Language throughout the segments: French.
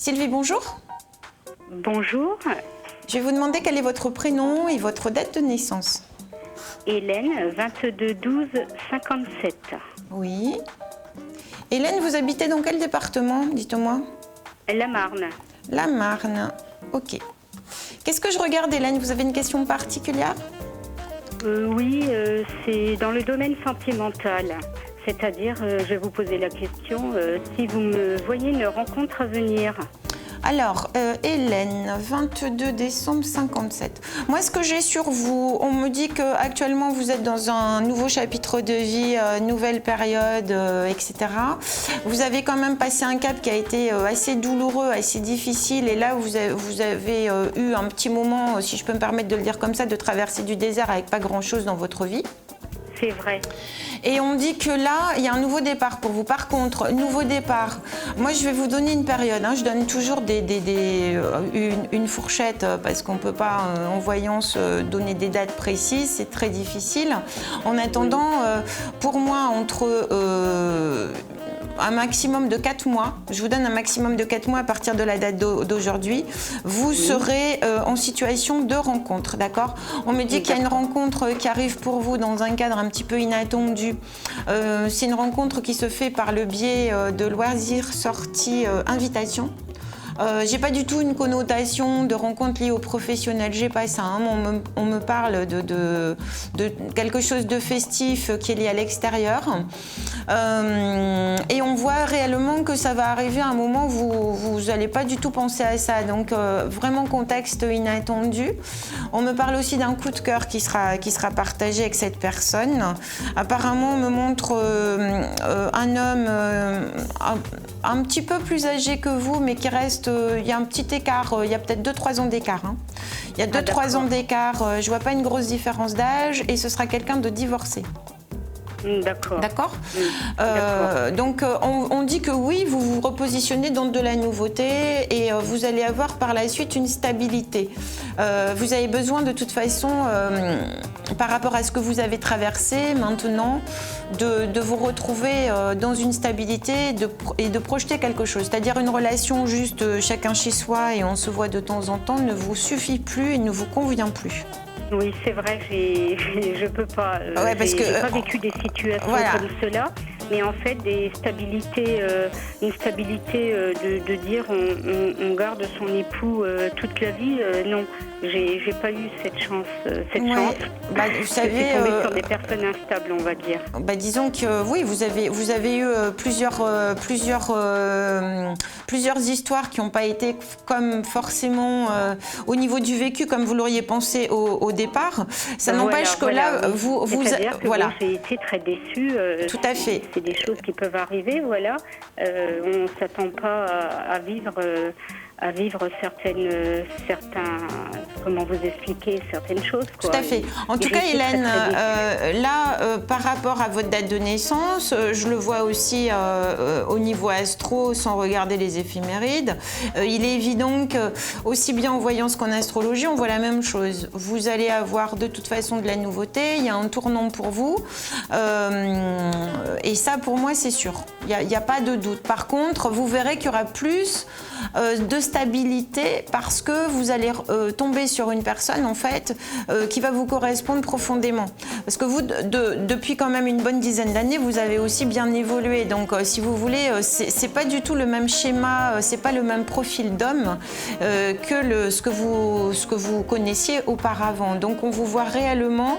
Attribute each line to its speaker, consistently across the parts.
Speaker 1: Sylvie, bonjour.
Speaker 2: Bonjour,
Speaker 1: Je vais vous demander quel est votre prénom et votre date de naissance.
Speaker 2: Hélène, 22-12-57.
Speaker 1: Oui. Hélène, vous habitez dans quel département, dites-moi?
Speaker 2: La Marne.
Speaker 1: La Marne. Ok. Qu'est-ce que je regarde, Hélène? Vous avez une question particulière?
Speaker 2: Oui, c'est dans le domaine sentimental. C'est-à-dire, je vais vous poser la question, si vous me voyez une rencontre à venir.
Speaker 1: Alors, Hélène, 22 décembre 57. Moi, ce que j'ai sur vous, on me dit qu'actuellement, vous êtes dans un nouveau chapitre de vie, nouvelle période, etc. Vous avez quand même passé un cap qui a été assez douloureux, assez difficile. Et là, vous avez eu un petit moment, si je peux me permettre de le dire comme ça, de traverser du désert avec pas grand-chose dans votre vie.
Speaker 2: C'est vrai.
Speaker 1: Et on dit que là, il y a un nouveau départ pour vous. Par contre, nouveau départ, moi je vais vous donner une période. Je donne toujours une fourchette parce qu'on ne peut pas, en voyance, donner des dates précises. C'est très difficile. En attendant, pour moi, entre un maximum de 4 mois, je vous donne un maximum de 4 mois à partir de la date d'aujourd'hui, vous serez en situation de rencontre, d'accord? On me dit qu'il y a une rencontre qui arrive pour vous dans un cadre un petit peu inattendu. C'est une rencontre qui se fait par le biais de loisirs, sorties, invitations. J'ai pas du tout une connotation de rencontre liée au professionnel, j'ai pas ça. On me parle de quelque chose de festif qui est lié à l'extérieur. Et on voit réellement que ça va arriver à un moment où vous n'allez pas du tout penser à ça. Donc vraiment contexte inattendu. On me parle aussi d'un coup de cœur qui sera partagé avec cette personne. Apparemment, on me montre un homme un petit peu plus âgé que vous, mais qui reste... il y a un petit écart, il y a peut-être 2-3 ans d'écart. Il y a 2-3 ans d'écart, je ne vois pas une grosse différence d'âge, et ce sera quelqu'un de divorcé.
Speaker 2: D'accord.
Speaker 1: D'accord. Donc on dit que oui, vous vous repositionnez dans de la nouveauté et vous allez avoir par la suite une stabilité. Vous avez besoin de toute façon, par rapport à ce que vous avez traversé maintenant, de vous retrouver dans une stabilité et de projeter quelque chose. C'est-à-dire une relation juste chacun chez soi et on se voit de temps en temps ne vous suffit plus et ne vous convient plus.
Speaker 2: Oui, c'est vrai, je peux pas.
Speaker 1: Ouais, parce que
Speaker 2: j'ai pas vécu des situations comme cela, mais en fait des stabilités, une stabilité de dire on garde son époux toute la vie. Non, j'ai pas eu cette chance. Chance.
Speaker 1: Bah, vous savez,
Speaker 2: je suis tombée sur des personnes instables, on va dire.
Speaker 1: Bah, disons que oui, vous avez eu plusieurs histoires qui n'ont pas été comme forcément au niveau du vécu comme vous l'auriez pensé au départ. Ça n'empêche que là, vous
Speaker 2: voilà. J'ai été très déçue.
Speaker 1: Tout à fait.
Speaker 2: C'est des choses qui peuvent arriver, voilà. On ne s'attend pas à vivre certains, comment vous expliquer certaines choses, quoi.
Speaker 1: Tout à fait. En tout cas, Hélène, par rapport à votre date de naissance, je le vois aussi au niveau astro, sans regarder les éphémérides. Il est évident que, aussi bien en voyance qu'en astrologie, on voit la même chose. Vous allez avoir de toute façon de la nouveauté, il y a un tournant pour vous. Et ça, pour moi, c'est sûr. Il n'y a pas de doute. Par contre, vous verrez qu'il y aura plus de stabilité parce que vous allez tomber sur une personne en fait qui va vous correspondre profondément. Parce que vous, depuis quand même une bonne dizaine d'années, vous avez aussi bien évolué. Donc si vous voulez, c'est pas du tout le même schéma, c'est pas le même profil d'homme que ce que vous connaissiez auparavant. Donc on vous voit réellement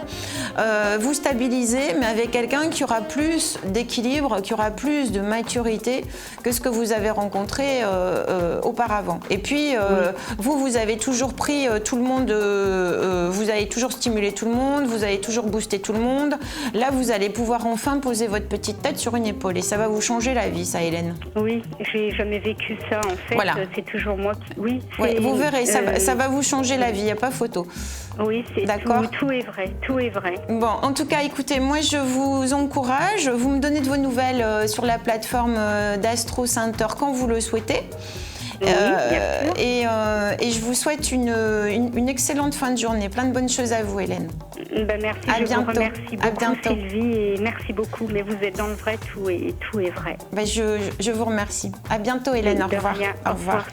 Speaker 1: vous stabiliser, mais avec quelqu'un qui aura plus d'équilibre, qui aura plus de maturité que ce que vous avez rencontré auparavant. Et puis, vous avez toujours pris tout le monde, vous avez toujours stimulé tout le monde, vous avez toujours boosté tout le monde. Là, vous allez pouvoir enfin poser votre petite tête sur une épaule et ça va vous changer la vie, ça, Hélène.
Speaker 2: Oui, j'ai jamais vécu ça, en fait.
Speaker 1: Voilà.
Speaker 2: C'est toujours moi qui... Oui,
Speaker 1: vous verrez, ça va vous changer la vie, il n'y a pas photo.
Speaker 2: Oui, c'est
Speaker 1: d'accord.
Speaker 2: Tout est vrai, tout est vrai.
Speaker 1: Bon, en tout cas, écoutez, moi, je vous encourage. Vous me donnez de vos nouvelles sur la plateforme d'Astro Center quand vous le souhaitez.
Speaker 2: Oui,
Speaker 1: et je vous souhaite une excellente fin de journée. Plein de bonnes choses à vous, Hélène.
Speaker 2: Merci,
Speaker 1: à bientôt.
Speaker 2: Vous remercie beaucoup, Sylvie, et merci beaucoup. Mais vous êtes dans le vrai, tout est vrai.
Speaker 1: Je vous remercie. À bientôt, Hélène. Au revoir.
Speaker 2: Rien.
Speaker 1: Au revoir.